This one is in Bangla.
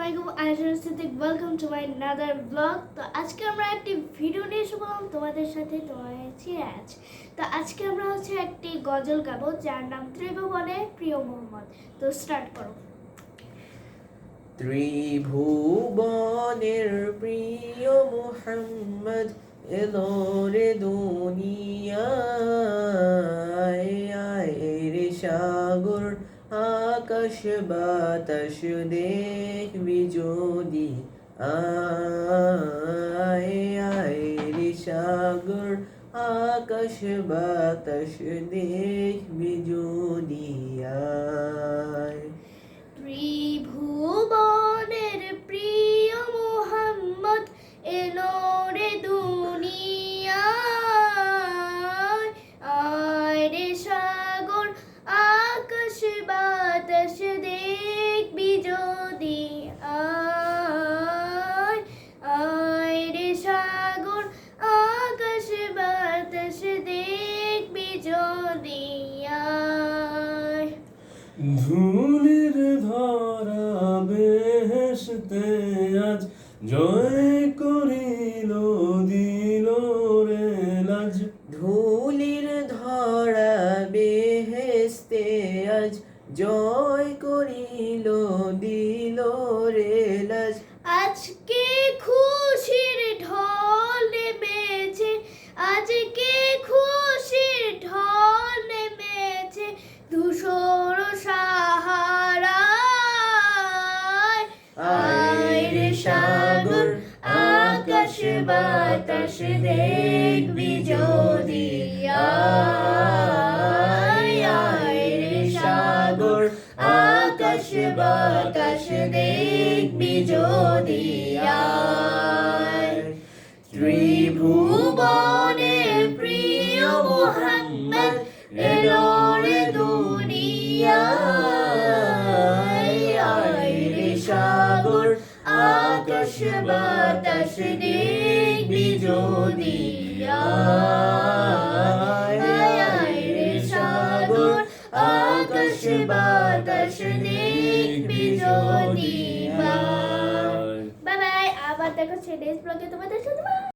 আসসালামু আলাইকুম welcome to my another blog. তো আজকে আমরা একটি ভিডিও নিয়ে এসে বললাম তোমাদের সাথে সিরাজ। তো আজকে আমরা একটি গজল গাবো যার নাম ত্রিভুবনে প্রিয় মোহাম্মদ। তো স্টার্ট করো। ত্রিভুবনের প্রিয় মুহাম্মদ এলো রে দুনিয়ায়, আয় রে সাগর আকাশ বাতাস দেখবি যদি, আয় রে সাগর আকাশ বাতাস দেখবি যদি, আয়। ত্রিভুবনের প্রিয় মোহাম্মদ এলো রে দুনিয়ায়, আয় রে সাগর আকাশ বাতাস দেখবি যদি, আয় রে সাগর আকাশ বাতাস দেখবি যদি, আয়। ধুলির ধরা বেহেশতে আজ জয় করিল দিল রে লাজ। ধুলির ধরা বেহেশতে আজ জয় করিল দিল রে লাজ। আজকে খুশির ঢল নেমেছে, আজকে খুশির ঢল নেমেছে ধূসর সাহারায়, আয় রে সাগর আকাশ বাতাস দেখবি যদি, আয় রে সাগর আকাশ বাতাস দেখবি যদি, আয়। ত্রিভুবনে প্রিয় মোহাম্মদ এলো রে দুনিয়ায়, আয় রে সাগর আকাশ বাতাস দেখবি যদি, আয় রে সাগর আকাশ বাতাস দেখবি যদি, বাই বাই। আবার দেখা হচ্ছে নেক্সট ব্লগে তোমাদের সাথে।